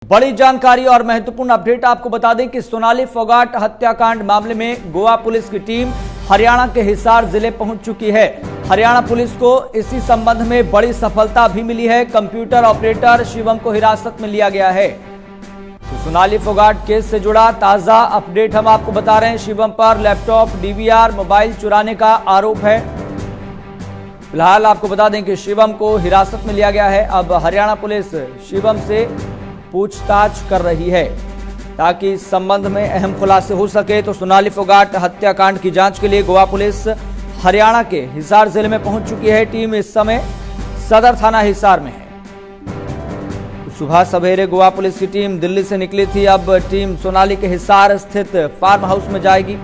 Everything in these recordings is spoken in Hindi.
बड़ी जानकारी और महत्वपूर्ण अपडेट आपको बता दें कि सोनाली फोगाट हत्याकांड मामले में गोवा पुलिस की टीम हरियाणा के हिसार जिले पहुंच चुकी है। हरियाणा पुलिस को इसी संबंध में बड़ी सफलता भी मिली है। कंप्यूटर ऑपरेटर शिवम को हिरासत में लिया गया है। तो सोनाली फोगाट केस से जुड़ा ताजा अपडेट हम आपको बता रहे हैं। शिवम पर लैपटॉप, डीवीआर, मोबाइल चुराने का आरोप है। फिलहाल आपको बता दें कि शिवम को हिरासत में लिया गया है। अब हरियाणा पुलिस शिवम से पूछताछ कर रही है ताकि इस संबंध में अहम खुलासे हो सके। तो सोनाली फोगाट हत्याकांड की जांच के लिए गोवा पुलिस हरियाणा के हिसार जिले में पहुंच चुकी है। टीम इस समय सदर थाना हिसार में है। सुबह सवेरे गोवा पुलिस की टीम दिल्ली से निकली थी। अब टीम सोनाली के हिसार स्थित फार्म हाउस में जाएगी।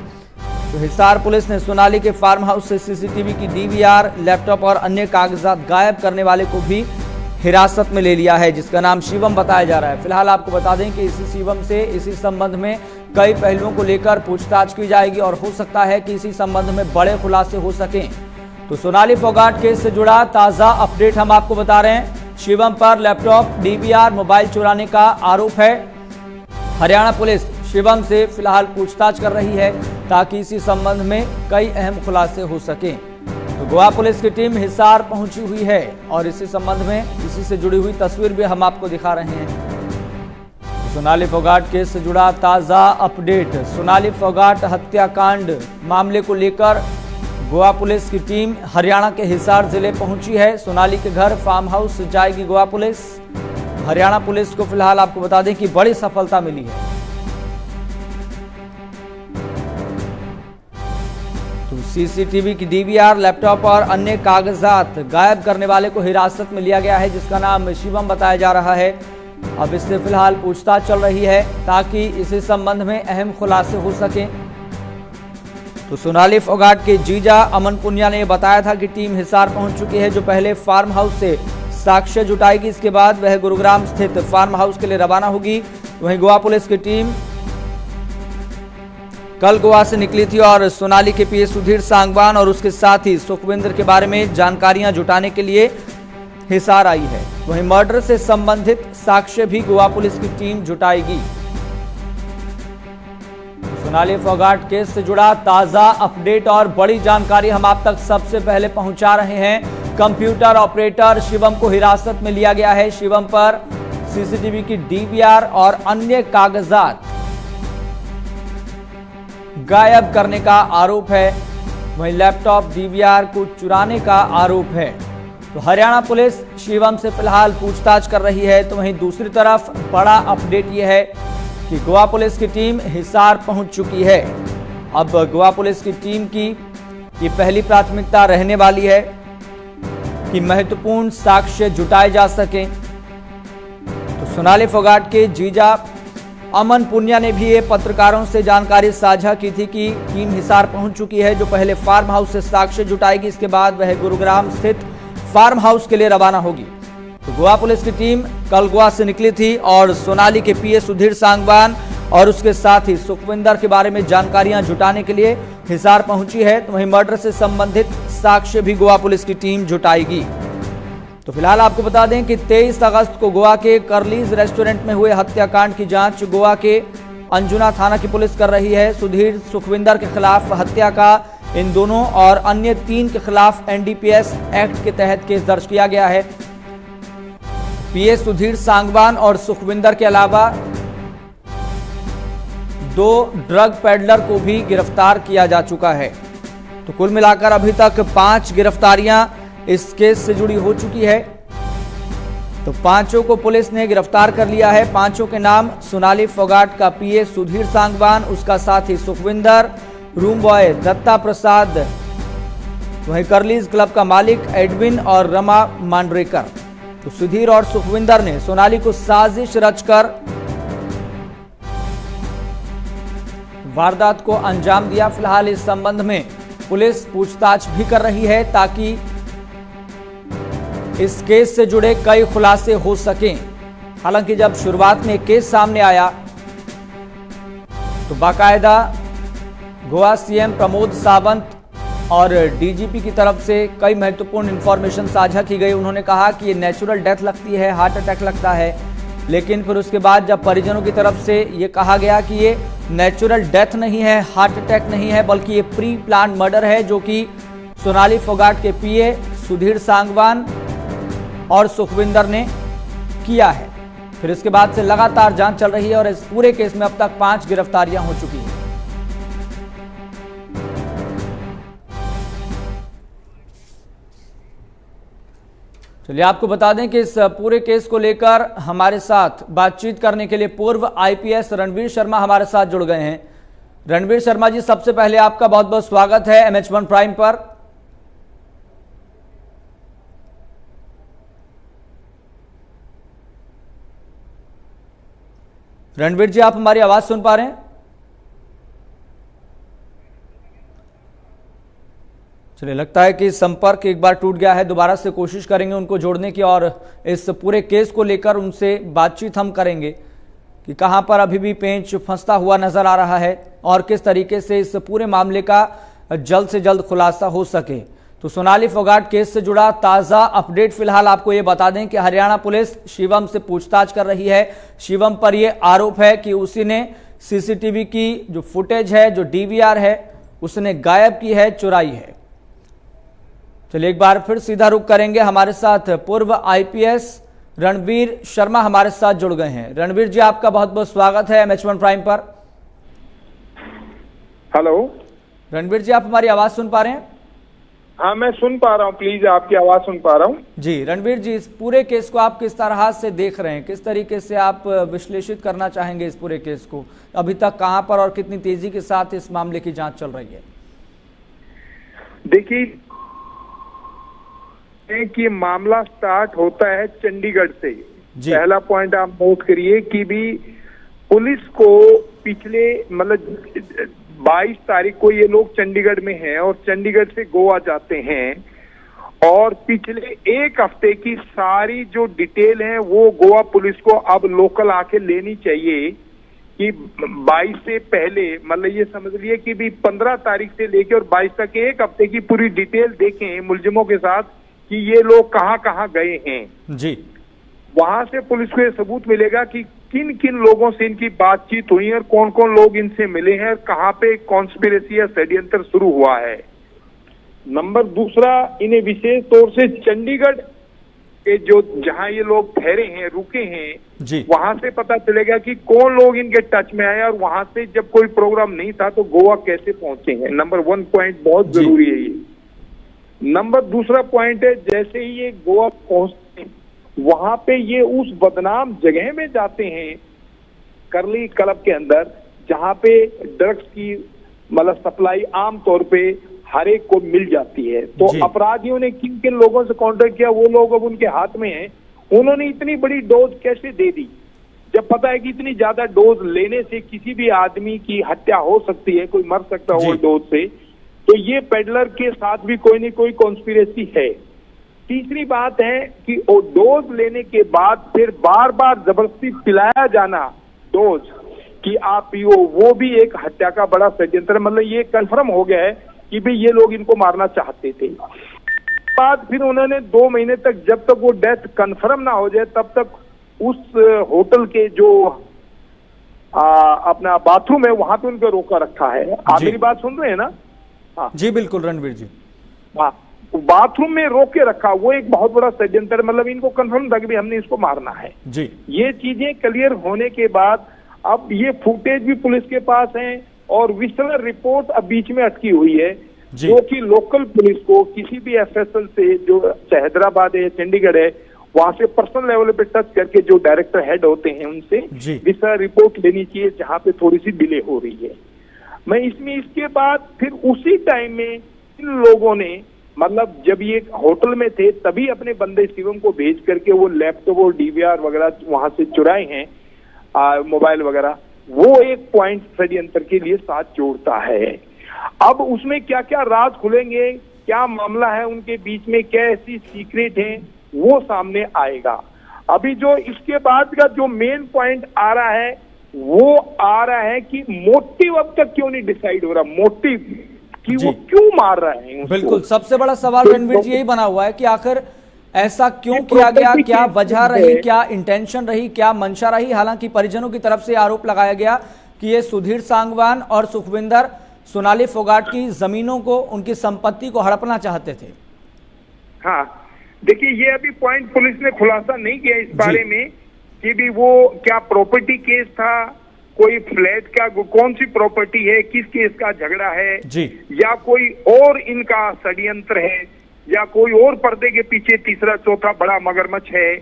तो हिसार पुलिस ने सोनाली के फार्म हाउस से सीसीटीवी की डीवीआर, लैपटॉप और अन्य कागजात गायब करने वाले को भी हिरासत में ले लिया है, जिसका नाम शिवम बताया जा रहा है। फिलहाल आपको बता दें कि इसी शिवम से इसी संबंध में कई पहलुओं को लेकर पूछताछ की जाएगी और हो सकता है कि इसी संबंध में बड़े खुलासे हो सकें। तो सोनाली फोगाट केस से जुड़ा ताजा अपडेट हम आपको बता रहे हैं। शिवम पर लैपटॉप, डीवीआर, मोबाइल चुराने का आरोप है। हरियाणा पुलिस शिवम से फिलहाल पूछताछ कर रही है ताकि इसी संबंध में कई अहम खुलासे हो सकें। तो गोवा पुलिस की टीम हिसार पहुंची हुई है और इसी संबंध में इसी से जुड़ी हुई तस्वीर भी हम आपको दिखा रहे हैं। सोनाली फोगाट केस से जुड़ा ताजा अपडेट। सोनाली फोगाट हत्याकांड मामले को लेकर गोवा पुलिस की टीम हरियाणा के हिसार जिले पहुंची है। सोनाली के घर फार्म हाउस जाएगी गोवा पुलिस। हरियाणा पुलिस को फिलहाल आपको बता दें कि बड़ी सफलता मिली है। सीसीटीवी की डीवीआर, लैपटॉप और अन्य कागजात गायब करने वाले को हिरासत में लिया गया है, जिसका नाम शिवम बताया जा रहा है। अब इससे फिलहाल पूछताछ चल रही है ताकि इसी संबंध में अहम खुलासे हो सकें। तो सोनाली फोगाट के जीजा अमन पुनिया ने बताया था कि टीम हिसार पहुंच चुकी है, जो पहले फार्म हाउस से साक्ष्य जुटाएगी। इसके बाद वह गुरुग्राम स्थित फार्म हाउस के लिए रवाना होगी। वहीं गोवा पुलिस की टीम कल गोवा से निकली थी और सोनाली के पीए सुधीर सांगवान और उसके साथ ही सुखविंदर के बारे में जानकारियां जुटाने के लिए हिसार आई है। वहीं मर्डर से संबंधित साक्ष्य भी गोवा पुलिस की टीम जुटाएगी। सोनाली फोगाट केस से जुड़ा ताजा अपडेट और बड़ी जानकारी हम आप तक सबसे पहले पहुंचा रहे हैं। कंप्यूटर ऑपरेटर शिवम को हिरासत में लिया गया है। शिवम पर सीसीटीवी की डीवीआर और अन्य कागजात गायब करने का आरोप है। वहीं लैपटॉप, डीवीआर को चुराने का आरोप है। तो हरियाणा पुलिस शिवम से फिलहाल पूछताछ कर रही है। तो वहीं दूसरी तरफ बड़ा अपडेट यह है कि गोवा पुलिस की टीम हिसार पहुंच चुकी है। अब गोवा पुलिस की टीम की ये पहली प्राथमिकता रहने वाली है कि महत्वपूर्ण साक्ष्य जुटाए जा सकें। तो सोनाली फोगाट के जीजा अमन पुनिया ने भी ये पत्रकारों से जानकारी साझा की थी कि टीम हिसार पहुंच चुकी है, जो पहले फार्म हाउस से साक्ष्य जुटाएगी। इसके बाद वह गुरुग्राम स्थित फार्म हाउस के लिए रवाना होगी। तो गोवा पुलिस की टीम कल गोवा से निकली थी और सोनाली के पीए सुधीर सांगवान और उसके साथ ही सुखविंदर के बारे में जानकारियां जुटाने के लिए हिसार पहुंची है। तो वहीं मर्डर से संबंधित साक्ष्य भी गोवा पुलिस की टीम जुटाएगी। तो फिलहाल आपको बता दें कि 23 अगस्त को गोवा के कर्लीज रेस्टोरेंट में हुए हत्याकांड की जांच गोवा के अंजुना थाना की पुलिस कर रही है। सुधीर, सुखविंदर के खिलाफ हत्या का इन दोनों और अन्य 3 के खिलाफ एनडीपीएस एक्ट के तहत केस दर्ज किया गया है। पीए सुधीर सांगवान और सुखविंदर के अलावा 2 ड्रग पेडलर को भी गिरफ्तार किया जा चुका है। तो कुल मिलाकर अभी तक 5 गिरफ्तारियां इस केस से जुड़ी हो चुकी है। तो 5 को पुलिस ने गिरफ्तार कर लिया है। 5 के नाम सोनाली फोगाट का पीए सुधीर सांगवान, उसका साथी सुखविंदर, रूम बॉय दत्ता प्रसाद, वहीं कर्लीज क्लब का मालिक एडविन और रमा मांडरेकर। तो सुधीर और सुखविंदर ने सोनाली को साजिश रचकर वारदात को अंजाम दिया। फिलहाल इस संबंध में पुलिस पूछताछ भी कर रही है ताकि इस केस से जुड़े कई खुलासे हो सकें। हालांकि जब शुरुआत में केस सामने आया तो बाकायदा गोवा सीएम प्रमोद सावंत और डीजीपी की तरफ से कई महत्वपूर्ण इंफॉर्मेशन साझा की गई। उन्होंने कहा कि ये नेचुरल डेथ लगती है, हार्ट अटैक लगता है, लेकिन फिर उसके बाद जब परिजनों की तरफ से ये कहा गया कि ये नेचुरल डेथ नहीं है, हार्ट अटैक नहीं है, बल्कि ये प्री प्लान मर्डर है जो कि सोनाली फोगाट के पीए सुधीर सांगवान और सुखविंदर ने किया है। फिर इसके बाद से लगातार जांच चल रही है और इस पूरे केस में अब तक 5 गिरफ्तारियां हो चुकी हैं। चलिए आपको बता दें कि इस पूरे केस को लेकर हमारे साथ बातचीत करने के लिए पूर्व आईपीएस रणवीर शर्मा हमारे साथ जुड़ गए हैं। रणवीर शर्मा जी, सबसे पहले आपका बहुत बहुत स्वागत है MH1 प्राइम पर। रणवीर जी, आप हमारी आवाज सुन पा रहे हैं? चलिए, लगता है कि संपर्क एक बार टूट गया है। दोबारा से कोशिश करेंगे उनको जोड़ने की और इस पूरे केस को लेकर उनसे बातचीत हम करेंगे कि कहां पर अभी भी पेंच फंसता हुआ नजर आ रहा है और किस तरीके से इस पूरे मामले का जल्द से जल्द खुलासा हो सके। तो सोनाली फोगाट केस से जुड़ा ताज़ा अपडेट फिलहाल आपको ये बता दें कि हरियाणा पुलिस शिवम से पूछताछ कर रही है। शिवम पर यह आरोप है कि उसी ने सीसीटीवी की जो फुटेज है, जो डीवीआर है, उसने गायब की है, चुराई है। चलिए एक बार फिर सीधा रुख करेंगे। हमारे साथ पूर्व आईपीएस रणवीर शर्मा हमारे साथ जुड़ गए हैं। रणवीर जी, आपका बहुत बहुत स्वागत है MH1 प्राइम पर। हेलो रणवीर जी, आप हमारी आवाज सुन पा रहे हैं? हाँ, मैं सुन पा रहा हूँ, प्लीज आपकी आवाज सुन पा रहा हूँ जी। रणवीर जी, इस पूरे केस को आप किस तरह से देख रहे हैं, किस तरीके से आप विश्लेषित करना चाहेंगे इस पूरे केस को? अभी तक कहां पर और कितनी तेजी के साथ इस मामले की जांच चल रही है? देखिए कि मामला स्टार्ट होता है चंडीगढ़ से। पहला पॉइंट आप नोट करिए कि भी पुलिस को पिछले मतलब 22 तारीख को ये लोग चंडीगढ़ में हैं और चंडीगढ़ से गोवा जाते हैं और पिछले एक हफ्ते की सारी जो डिटेल है वो गोवा पुलिस को अब लोकल आके लेनी चाहिए कि 22 से पहले मतलब ये समझ लिए कि भी 15 तारीख से लेके और 22 तक एक हफ्ते की पूरी डिटेल देखें मुलजिमों के साथ कि ये लोग कहां कहां गए हैं जी। वहां से पुलिस को ये सबूत मिलेगा कि किन किन लोगों से इनकी बातचीत हुई है और कौन कौन लोग इनसे मिले हैं और कहां पे कॉन्स्पिरेसी या षड्यंत्र शुरू हुआ है। नंबर दूसरा, इन्हें विशेष तौर से चंडीगढ़ के जो जहां ये लोग ठहरे हैं, रुके हैं जी, वहां से पता चलेगा कि कौन लोग इनके टच में आए और वहां से जब कोई प्रोग्राम नहीं था तो गोवा कैसे पहुंचे हैं। नंबर 1 पॉइंट बहुत जरूरी है ये। नंबर दूसरा पॉइंट है, जैसे ही ये गोवा पहुंचते हैं वहां पे ये उस बदनाम जगह में जाते हैं करली क्लब के अंदर जहां पे ड्रग्स की मतलब सप्लाई आमतौर पे हर एक को मिल जाती है। तो अपराधियों ने किन किन लोगों से कांटेक्ट किया वो लोग अब उनके हाथ में हैं। उन्होंने इतनी बड़ी डोज कैसे दे दी जब पता है कि इतनी ज्यादा डोज लेने से किसी भी आदमी की हत्या हो सकती है, कोई मर सकता है वो डोज से। तो ये पेडलर के साथ भी कोई न कोई कॉन्स्पिरेसी है। तीसरी बात है कि वो डोज लेने के बाद फिर बार बार जबरदस्ती पिलाया जाना डोज कि आप पियो, वो भी एक हत्या का बड़ा षड्यंत्र। मतलब ये कंफर्म हो गया है कि भाई ये लोग इनको मारना चाहते थे। बाद फिर उन्होंने 2 महीने तक, जब तक वो डेथ कंफर्म ना हो जाए तब तक उस होटल के जो अपना बाथरूम है वहां पे उनको रोका रखा है। आप मेरी बात सुन रहे हैं ना? हाँ जी बिल्कुल रणवीर जी। हाँ, बाथरूम में रोक के रखा, वो एक बहुत बड़ा षड्यंत्र। मतलब इनको कंफर्म था कि भाई हमने इसको मारना है जी। ये चीजें क्लियर होने के बाद अब ये फुटेज भी पुलिस के पास है और विजिलर रिपोर्ट अब बीच में अटकी हुई है जो कि लोकल पुलिस को किसी भी FSL से जो हैदराबाद है, चंडीगढ़ है, वहां से पर्सनल लेवल पे टच करके जो डायरेक्टर हेड होते हैं उनसे विजिलर रिपोर्ट लेनी चाहिए जहां पे थोड़ी सी डिले हो रही है। मैं इसमें इसके बाद फिर उसी टाइम में इन लोगों ने मतलब जब ये होटल में थे तभी अपने बंदे शिवम को भेज करके वो लैपटॉप और DVR वगैरह वहां से चुराए हैं, मोबाइल वगैरह। वो एक पॉइंट षड्यंत्र के लिए साथ जोड़ता है। अब उसमें क्या क्या राज खुलेंगे, क्या मामला है उनके बीच में, क्या ऐसी सीक्रेट है, वो सामने आएगा। अभी जो इसके बाद का जो मेन पॉइंट आ रहा है वो आ रहा है कि मोटिव अब तक क्यों नहीं डिसाइड हो रहा, मोटिव कि वो क्यों मार रहे हैं। बिल्कुल, सबसे बड़ा सवाल रणवीर जी यही बना हुआ है कि आखिर ऐसा क्यों किया गया, क्या वजह रही, क्या इंटेंशन रही, क्या मंशा रही? हालांकि परिजनों की तरफ से आरोप लगाया गया कि ये सुधीर सांगवान और सुखविंदर सोनाली फोगाट की जमीनों को, उनकी संपत्ति को हड़पना चाहते थे। हाँ, देखिए ये अभी पॉइंट पुलिस ने खुलासा नहीं किया इस बारे में कि भी वो क्या प्रॉपर्टी केस था, कोई फ्लैट का, कौन सी प्रॉपर्टी है, किस केस का झगड़ा है जी, या कोई और इनका षड्यंत्र है, या कोई और पर्दे के पीछे तीसरा चौथा बड़ा मगरमच्छ है,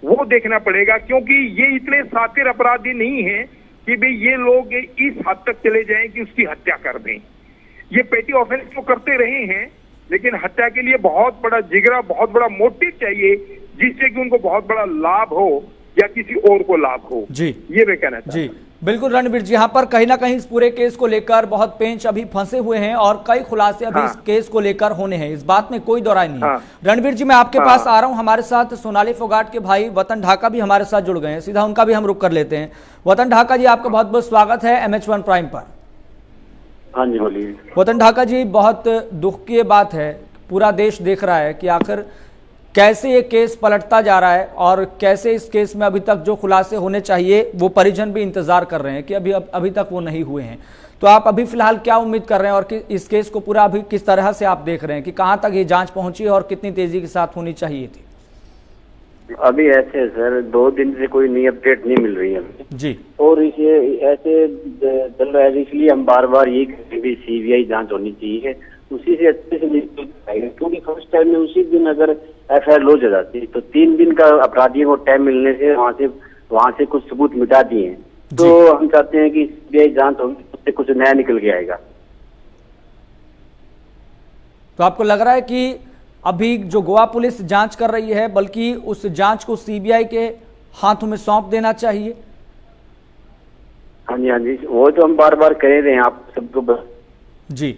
वो देखना पड़ेगा। क्योंकि ये इतने शातिर अपराधी नहीं है कि भाई ये लोग इस हद तक चले जाएं कि उसकी हत्या कर दें। ये पेटी ऑफेंस तो करते रहे हैं, लेकिन हत्या के लिए बहुत बड़ा जिगरा, बहुत बड़ा मोटिव चाहिए, जिससे कि उनको बहुत बड़ा लाभ हो या किसी और को लाभ हो। जी, ये मैं कहना चाहता हूं। जी बिल्कुल रणवीर जी, यहाँ पर कहीं ना कहीं इस पूरे केस को लेकर बहुत पेंच अभी फंसे हुए हैं और कई खुलासे अभी इस केस को लेकर होने हैं, इस बात में कोई दो राय नहीं है। रणवीर जी, मैं आपके पास आ रहा हूँ। हमारे साथ सोनाली फोगाट के भाई वतन ढाका भी हमारे साथ जुड़ गए हैं, सीधा उनका भी हम रुख कर लेते हैं। वतन ढाका जी, आपका बहुत बहुत स्वागत है MH1 प्राइम पर। हाँ जी, बोलिए। वतन ढाका जी, बहुत दुख की बात है, पूरा देश देख रहा है कि आखिर कैसे ये केस पलटता जा रहा है और कैसे इस केस में अभी तक जो खुलासे होने चाहिए वो परिजन भी इंतजार कर रहे हैं कि अभी तक वो नहीं हुए हैं। तो आप अभी फिलहाल क्या उम्मीद कर रहे हैं और इस केस को पूरा अभी किस तरह से आप देख रहे हैं कि कहां तक ये जांच पहुंची और कितनी तेजी के साथ होनी चाहिए थी? अभी ऐसे है सर, 2 दिन से कोई नई अपडेट नहीं मिल रही है जी, और इसे ऐसे चल रहा है, इसलिए हम बार बार ये कहते हैं कि CBI जांच होनी चाहिए, उसी से अच्छे से निकल पाएगा। क्योंकि फर्स्ट टाइम में उसी दिन अगर FIR लॉन्च हो जाती है तो 3 दिन का अपराधियों को टाइम मिलने से वहाँ से कुछ सबूत मिटा दिए हैं। तो हम चाहते हैं कि CBI जांच होगी, उससे कुछ नया निकल के आएगा। तो आपको लग रहा है कि अभी जो गोवा पुलिस जांच कर रही है, बल्कि उस जांच को CBI के हाथों में सौंप देना चाहिए? हाँ जी, हाँ जी, वो तो हम बार बार कह रहे हैं आप सबको। जी,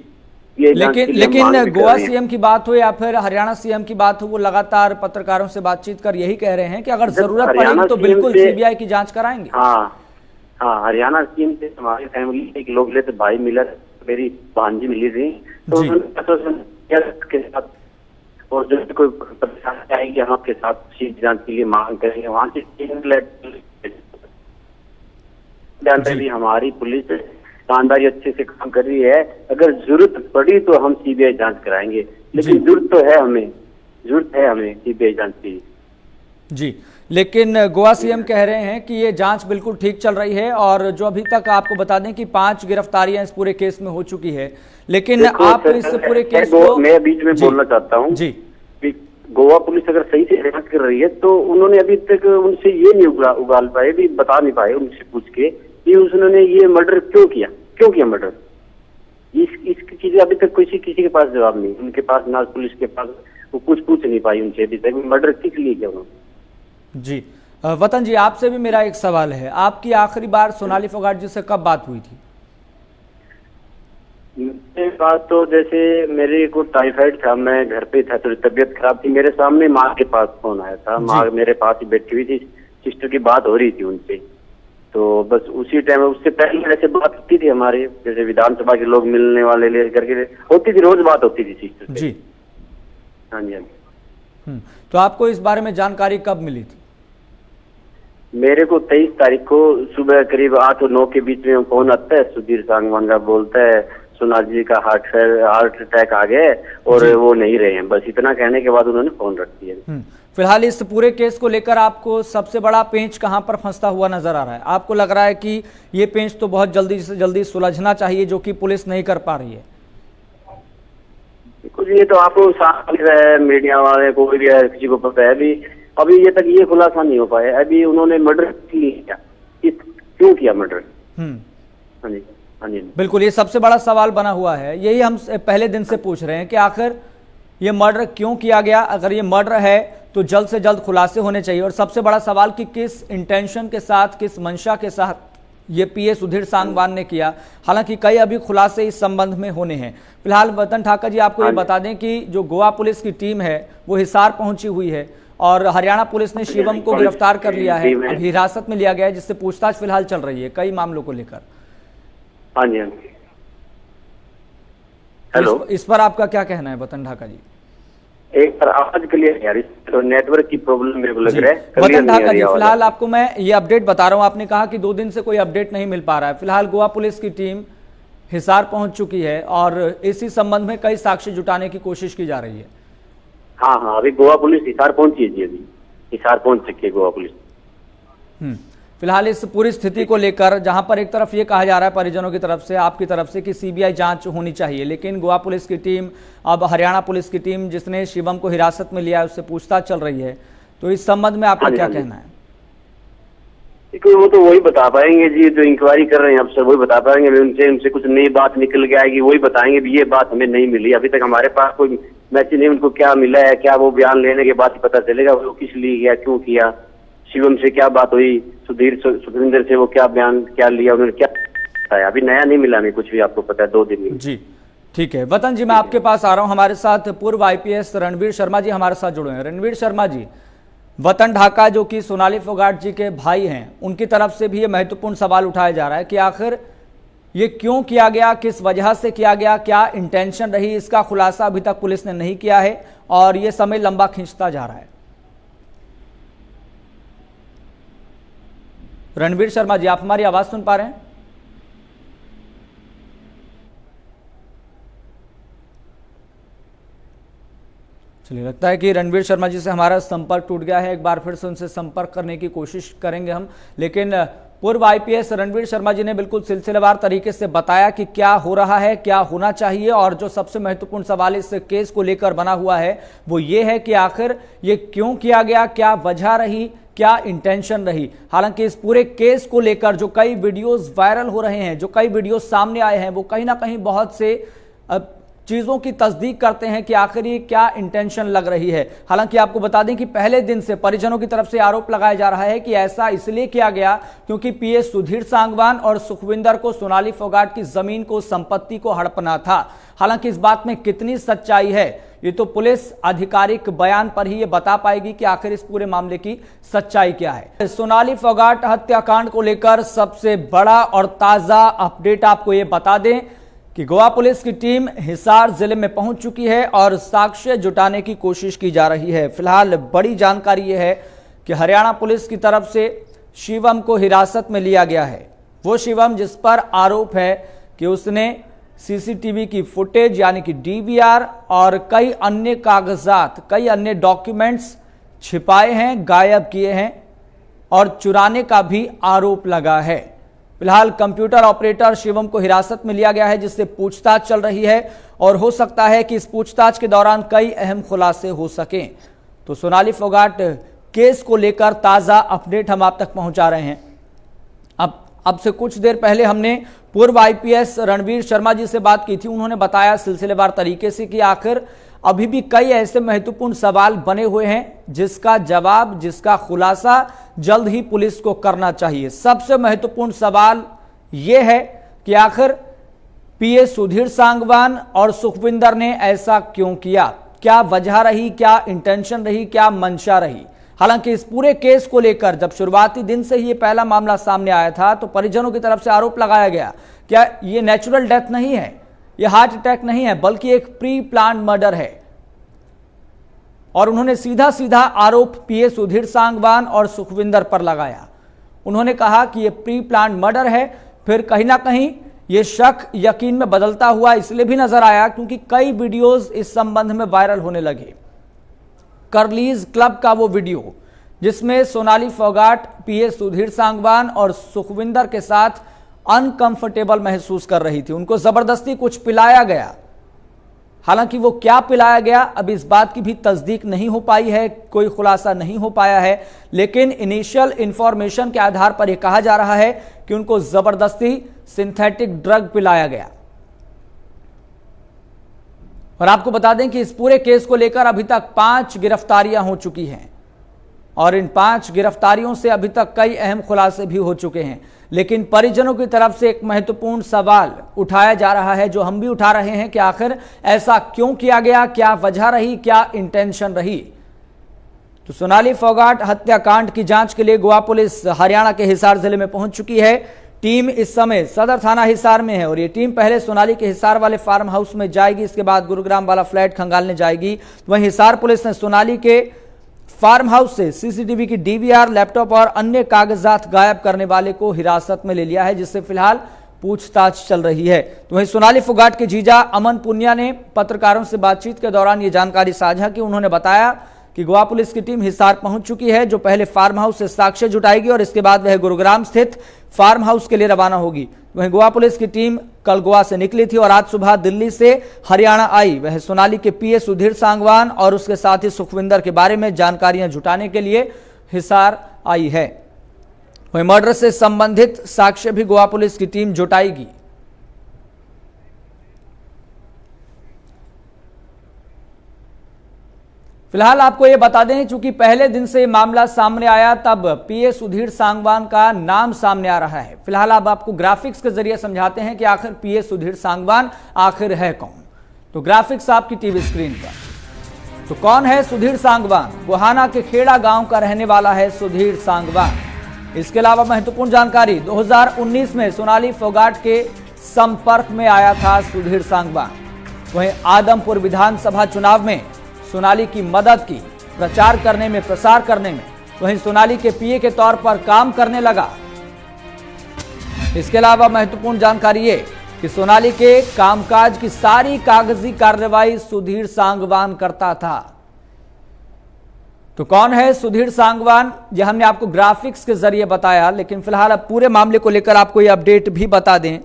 लेकिन गोवा CM की बात हो या फिर हरियाणा CM की बात हो, वो लगातार पत्रकारों से बातचीत कर यही कह रहे हैं कि अगर जरूरत पड़ेगी तो बिल्कुल CBI की जांच कराएंगे। हाँ, हरियाणा CM से हमारी फैमिली एक लोग ले, तो भाई मिला, मेरी भांजी मिली थी, तो के साथ, और जो कोई परेशानी आएगी हम आपके साथ सीट जांच के लिए मांग करेंगे। वहाँ से भी हमारी पुलिस ईमानदारी अच्छे से काम कर रही है, अगर जरूरत पड़ी तो हम CBI जांच कराएंगे, लेकिन जरूरत है हमें CBI जांच की। जी, लेकिन गोवा CM कह रहे हैं कि ये जांच बिल्कुल ठीक चल रही है और जो अभी तक आपको बता दें कि 5 गिरफ्तारियां इस पूरे केस में हो चुकी है। लेकिन आप इस पूरे केस को, मैं बीच में बोलना चाहता हूँ जी, गोवा पुलिस अगर सही से जांच कर रही है तो उन्होंने अभी तक उनसे ये नहीं उगाल पाए, भी बता नहीं पाए उनसे पूछ के कि उन्होंने ये मर्डर क्यों किया मर्डर। इसकी चीजें अभी तक किसी के पास जवाब नहीं, उनके पास ना पुलिस के पास, वो कुछ पूछ नहीं पाई उनसे अभी तक, मर्डर किस लिए किया उन्होंने। जी, वतन जी, आपसे भी मेरा एक सवाल है, आपकी आखिरी बार सोनाली फोगाट जी से कब बात हुई थी? मेरे पास तो जैसे मेरे को टाइफाइड था, मैं घर पे था, थोड़ी तबीयत खराब थी, मेरे सामने माँ के पास फोन आया था, माँ मेरे पास ही बैठी हुई थी, सिस्टर की बात हो रही थी उनसे, तो बस उसी टाइम, उससे पहले ऐसे बात होती थी हमारे, जैसे विधानसभा के लोग मिलने वाले ले करके होती थी, रोज बात होती थी सिस्टर से। जी, हाँ जी, हाँ जी। तो आपको इस बारे में जानकारी कब मिली थी? मेरे को 23 तारीख को सुबह करीब 8 और 9 के बीच में फोन आता है, सुधीर सांगवान का, बोलता है सोनाली जी का हार्ट अटैक आ गया और वो नहीं रहे हैं। बस इतना कहने के बाद उन्होंने फोन रख दिया। फिलहाल इस पूरे केस को लेकर आपको सबसे बड़ा पेंच कहां पर फंसता हुआ नजर आ रहा है? आपको लग रहा है कि ये पेंच तो बहुत जल्दी से जल्दी सुलझना चाहिए, जो कि पुलिस नहीं कर पा रही है? कुछ ये तो आपको सामने मीडिया वाले को भी किसी को पता है, अभी ये तक ये खुलासा नहीं हो पाया। अभी उन्होंने मर्डर क्यों किया मर्डर? हाँ जी, हाँ जी, बिल्कुल, ये सबसे बड़ा सवाल बना हुआ है। यही हम पहले दिन से पूछ रहे हैं कि आखिर ये मर्डर क्यों किया गया। अगर ये मर्डर है तो जल्द से जल्द खुलासे होने चाहिए, और सबसे बड़ा सवाल कि किस इंटेंशन के साथ, किस मंशा के साथ ये PA सुधीर सांगवान ने किया। हालांकि कई अभी खुलासे इस संबंध में होने हैं। फिलहाल वतन ठाकर जी, आपको ये बता दें कि जो गोवा पुलिस की टीम है वो हिसार पहुंची हुई है और हरियाणा पुलिस ने शिवम को गिरफ्तार कर लिया है, अभी हिरासत में लिया गया है, जिससे पूछताछ फिलहाल चल रही है कई मामलों को लेकर। हाँ जी, हेलो, इस पर आपका क्या कहना है वतन ढाका जी? एक बार आवाज क्लियर यार, तो नेटवर्क की प्रॉब्लम मेरे को लग रहा है। वतन ढाका जी, फिलहाल आपको मैं ये अपडेट बता रहा हूँ। आपने कहा कि 2 दिन से कोई अपडेट नहीं मिल पा रहा है। फिलहाल गोवा पुलिस की टीम हिसार पहुंच चुकी है और इसी संबंध में कई साक्ष्य जुटाने की कोशिश की जा रही है। हाँ, अभी गोवा पुलिस हिसार पहुंची है जी, अभी हिसार पहुंच चुकी है गोवा पुलिस। फिलहाल इस पूरी स्थिति को लेकर, जहां पर एक तरफ ये कहा जा रहा है परिजनों की तरफ से, आपकी तरफ से, कि सीबीआई जांच होनी चाहिए, लेकिन गोवा पुलिस की टीम, अब हरियाणा पुलिस की टीम जिसने शिवम को हिरासत में लिया है, उससे पूछताछ चल रही है। तो इस संबंध में आपका क्या कहना है? वो तो वही बता पाएंगे जी, जो इंक्वायरी कर रहे हैं अफसर वही बता पाएंगे। उनसे कुछ नई बात निकल के आएगी, वही बताएंगे भी ये बात हमें नहीं मिली। अभी तक हमारे पास कोई मैसेज नहीं, उनको क्या मिला है क्या, वो बयान लेने के बाद ही पता चलेगा वो किस लिए गया, क्यों किया, शिवम से क्या बात हुई, सुखविंदर से वो क्या बयान क्या लिया, उन्होंने क्या बताया। अभी नया नहीं मिला हमें कुछ भी, आपको पता है 2 दिन में। जी ठीक है वतन जी, मैं आपके पास आ रहा हूं। हमारे साथ पूर्व IPS रणवीर शर्मा जी हमारे साथ जुड़े हैं। रणवीर शर्मा जी, वतन ढाका जो कि सोनाली फोगाट जी के भाई हैं, उनकी तरफ से भी ये महत्वपूर्ण सवाल उठाया जा रहा है कि आखिर ये क्यों किया गया, किस वजह से किया गया, क्या इंटेंशन रही, इसका खुलासा अभी तक पुलिस ने नहीं किया है और ये समय लंबा खींचता जा रहा है। रणवीर शर्मा जी, आप हमारी आवाज सुन पा रहे हैं? चलिए, लगता है कि रणवीर शर्मा जी से हमारा संपर्क टूट गया है। एक बार फिर से उनसे संपर्क करने की कोशिश करेंगे हम, लेकिन पूर्व IPS रणवीर शर्मा जी ने बिल्कुल सिलसिलेवार तरीके से बताया कि क्या हो रहा है, क्या होना चाहिए, और जो सबसे महत्वपूर्ण सवाल इस केस को लेकर बना हुआ है वो ये है कि आखिर ये क्यों किया गया, क्या वजह रही, क्या इंटेंशन रही। हालांकि इस पूरे केस को लेकर जो कई वीडियोस वायरल हो रहे हैं, जो कई वीडियोस सामने आए हैं, वो कहीं ना कहीं बहुत से चीजों की तस्दीक करते हैं कि आखिर ये क्या इंटेंशन लग रही है। हालांकि आपको बता दें कि पहले दिन से परिजनों की तरफ से आरोप लगाया जा रहा है कि ऐसा इसलिए किया गया क्योंकि PS सुधीर सांगवान और सुखविंदर को सोनाली फोगाट की जमीन को, संपत्ति को हड़पना था। हालांकि इस बात में कितनी सच्चाई है ये तो पुलिस आधिकारिक बयान पर ही ये बता पाएगी कि आखिर इस पूरे मामले की सच्चाई क्या है। सोनाली फोगाट हत्याकांड को लेकर सबसे बड़ा और ताजा अपडेट आपको ये बता दें कि गोवा पुलिस की टीम हिसार जिले में पहुंच चुकी है और साक्ष्य जुटाने की कोशिश की जा रही है। फिलहाल बड़ी जानकारी यह है कि हरियाणा पुलिस की तरफ से शिवम को हिरासत में लिया गया है। वो शिवम जिस पर आरोप है कि उसने CCTV की फुटेज यानी कि DVR और कई अन्य कागजात, कई अन्य डॉक्यूमेंट्स छिपाए हैं, गायब किए हैं और चुराने का भी आरोप लगा है। फिलहाल कंप्यूटर ऑपरेटर शिवम को हिरासत में लिया गया है, जिससे पूछताछ चल रही है और हो सकता है कि इस पूछताछ के दौरान कई अहम खुलासे हो सकें। तो सोनाली फोगाट केस को लेकर ताजा अपडेट हम आप तक पहुंचा रहे हैं। अब से कुछ देर पहले हमने पूर्व IPS रणवीर शर्मा जी से बात की थी। उन्होंने बताया सिलसिलेवार तरीके से कि आखिर अभी भी कई ऐसे महत्वपूर्ण सवाल बने हुए हैं जिसका जवाब, जिसका खुलासा जल्द ही पुलिस को करना चाहिए। सबसे महत्वपूर्ण सवाल यह है कि आखिर PS सुधीर सांगवान और सुखविंदर ने ऐसा क्यों किया, क्या वजह रही, क्या इंटेंशन रही, क्या मंशा रही। हालांकि इस पूरे केस को लेकर जब शुरुआती दिन से ही ये पहला मामला सामने आया था तो परिजनों की तरफ से आरोप लगाया गया, क्या ये नेचुरल डेथ नहीं है, ये हार्ट अटैक नहीं है, बल्कि एक प्री प्लान मर्डर है। और उन्होंने सीधा सीधा आरोप PS सुधीर सांगवान और सुखविंदर पर लगाया। उन्होंने कहा कि यह प्री प्लान मर्डर है। फिर कहीं ना कहीं यह शक यकीन में बदलता हुआ इसलिए भी नजर आया क्योंकि कई वीडियोस इस संबंध में वायरल होने लगे। करलीज क्लब का वो वीडियो जिसमें सोनाली फोगाट PS सुधीर सांगवान और सुखविंदर के साथ अनकंफर्टेबल महसूस कर रही थी, उनको जबरदस्ती कुछ पिलाया गया। हालांकि वो क्या पिलाया गया अब इस बात की भी तस्दीक नहीं हो पाई है, कोई खुलासा नहीं हो पाया है, लेकिन इनिशियल इंफॉर्मेशन के आधार पर यह कहा जा रहा है कि उनको जबरदस्ती सिंथेटिक ड्रग पिलाया गया। और आपको बता दें कि इस पूरे केस को लेकर अभी तक 5 गिरफ्तारियां हो चुकी हैं और इन 5 गिरफ्तारियों से अभी तक कई अहम खुलासे भी हो चुके हैं। लेकिन परिजनों की तरफ से एक महत्वपूर्ण सवाल उठाया जा रहा है, जो हम भी उठा रहे हैं कि आखिर ऐसा क्यों किया गया, क्या वजह रही, क्या इंटेंशन रही। तो सोनाली फोगाट हत्याकांड की जांच के लिए गोवा पुलिस हरियाणा के हिसार जिले में पहुंच चुकी है। टीम इस समय सदर थाना हिसार में है और ये टीम पहले सोनाली के हिसार वाले फार्म हाउस में जाएगी, इसके बाद गुरुग्राम वाला फ्लैट खंगालने जाएगी। वहीं हिसार पुलिस ने सोनाली के फार्म हाउस से सीसीटीवी की डीवीआर, लैपटॉप और अन्य कागजात गायब करने वाले को हिरासत में ले लिया है, जिससे फिलहाल पूछताछ चल रही है। तो वहीं सोनाली फोगाट के जीजा अमन पुनिया ने पत्रकारों से बातचीत के दौरान ये जानकारी साझा की। उन्होंने बताया कि गोवा पुलिस की टीम हिसार पहुंच चुकी है, जो पहले फार्म हाउस से साक्ष्य जुटाएगी और इसके बाद वह गुरुग्राम स्थित फार्म हाउस के लिए रवाना होगी। वहीं गोवा पुलिस की टीम कल गोवा से निकली थी और आज सुबह दिल्ली से हरियाणा आई। वह सोनाली के पीए सुधीर सांगवान और उसके साथी सुखविंदर के बारे में जानकारियां जुटाने के लिए हिसार आई है। वहीं मर्डर से संबंधित साक्ष्य भी गोवा पुलिस की टीम जुटाएगी। फिलहाल आपको यह बता दें, चूंकि पहले दिन से मामला सामने आया, तब पीए सुधीर सांगवान का नाम सामने आ रहा है। फिलहाल अब आपको ग्राफिक्स के जरिए समझाते हैं कि आखिर पीए सुधीर सांगवान आखिर है कौन। तो ग्राफिक्स आपकी टीवी स्क्रीन पर। तो कौन है सुधीर सांगवान? गोहाना के खेड़ा गांव का रहने वाला है सुधीर सांगवान। इसके अलावा महत्वपूर्ण जानकारी, 2019 में सोनाली फोगाट के संपर्क में आया था सुधीर सांगवान। वहीं आदमपुर विधानसभा चुनाव में सोनाली की मदद की, प्रचार करने में, प्रसार करने में। वहीं सोनाली के पीए के तौर पर काम करने लगा। इसके अलावा महत्वपूर्ण जानकारी ये कि सोनाली के कामकाज की सारी कागजी कार्रवाई सुधीर सांगवान करता था। तो कौन है सुधीर सांगवान? यह हमने आपको ग्राफिक्स के जरिए बताया, लेकिन फिलहाल अब पूरे मामले को लेकर आपको यह अपडेट भी बता दें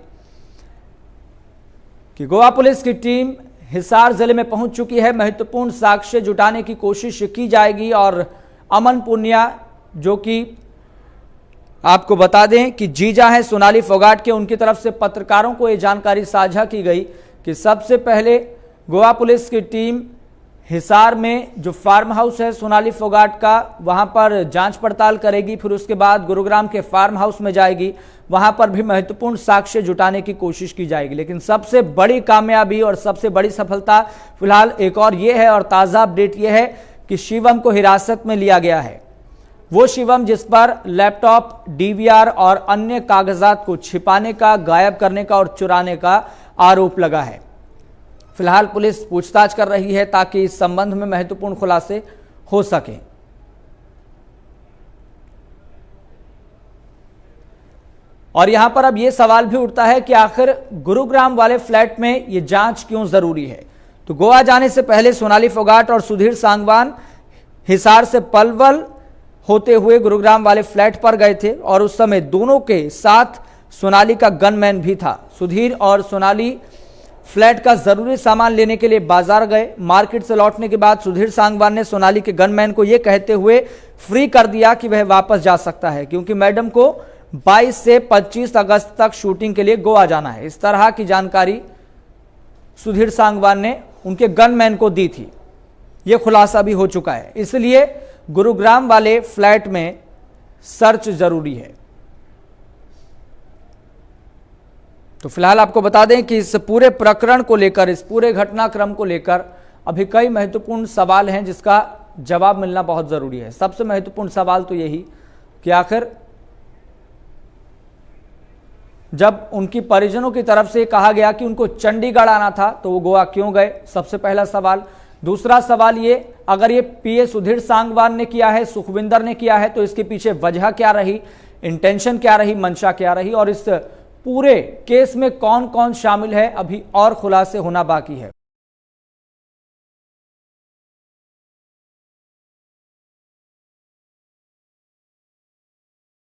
कि गोवा पुलिस की टीम हिसार जिले में पहुंच चुकी है। महत्वपूर्ण साक्ष्य जुटाने की कोशिश की जाएगी और अमन पुनिया, जो कि आपको बता दें कि जीजा है सोनाली फोगाट के, उनकी तरफ से पत्रकारों को यह जानकारी साझा की गई कि सबसे पहले गोवा पुलिस की टीम हिसार में जो फार्म हाउस है सोनाली फोगाट का, वहां पर जांच पड़ताल करेगी। फिर उसके बाद गुरुग्राम के फार्म हाउस में जाएगी, वहां पर भी महत्वपूर्ण साक्ष्य जुटाने की कोशिश की जाएगी। लेकिन सबसे बड़ी कामयाबी और सबसे बड़ी सफलता फिलहाल एक और ये है, और ताजा अपडेट ये है कि शिवम को हिरासत में लिया गया है। वो शिवम जिस पर लैपटॉप, डीवीआर और अन्य कागजात को छिपाने का, गायब करने का और चुराने का आरोप लगा है। फिलहाल पुलिस पूछताछ कर रही है ताकि इस संबंध में महत्वपूर्ण खुलासे हो सके। और यहां पर अब यह सवाल भी उठता है कि आखिर गुरुग्राम वाले फ्लैट में यह जांच क्यों जरूरी है। तो गोवा जाने से पहले सोनाली फोगाट और सुधीर सांगवान हिसार से पलवल होते हुए गुरुग्राम वाले फ्लैट पर गए थे और उस समय दोनों के साथ सोनाली का गनमैन भी था। सुधीर और सोनाली फ्लैट का जरूरी सामान लेने के लिए बाजार गए। मार्केट से लौटने के बाद सुधीर सांगवान ने सोनाली के गनमैन को यह कहते हुए फ्री कर दिया कि वह वापस जा सकता है, क्योंकि मैडम को 22 से 25 अगस्त तक शूटिंग के लिए गोवा जाना है। इस तरह की जानकारी सुधीर सांगवान ने उनके गनमैन को दी थी। यह खुलासा भी हो चुका है, इसलिए गुरुग्राम वाले फ्लैट में सर्च जरूरी है। तो फिलहाल आपको बता दें कि इस पूरे प्रकरण को लेकर, इस पूरे घटनाक्रम को लेकर अभी कई महत्वपूर्ण सवाल हैं जिसका जवाब मिलना बहुत जरूरी है। सबसे महत्वपूर्ण सवाल तो यही कि आखिर जब उनकी परिजनों की तरफ से कहा गया कि उनको चंडीगढ़ आना था, तो वो गोवा क्यों गए? सबसे पहला सवाल। दूसरा सवाल ये, अगर ये पीए सुधीर सांगवान ने किया है, सुखविंदर ने किया है, तो इसके पीछे वजह क्या रही, इंटेंशन क्या रही, मंशा क्या रही, और इस पूरे केस में कौन कौन शामिल है, अभी और खुलासे होना बाकी है।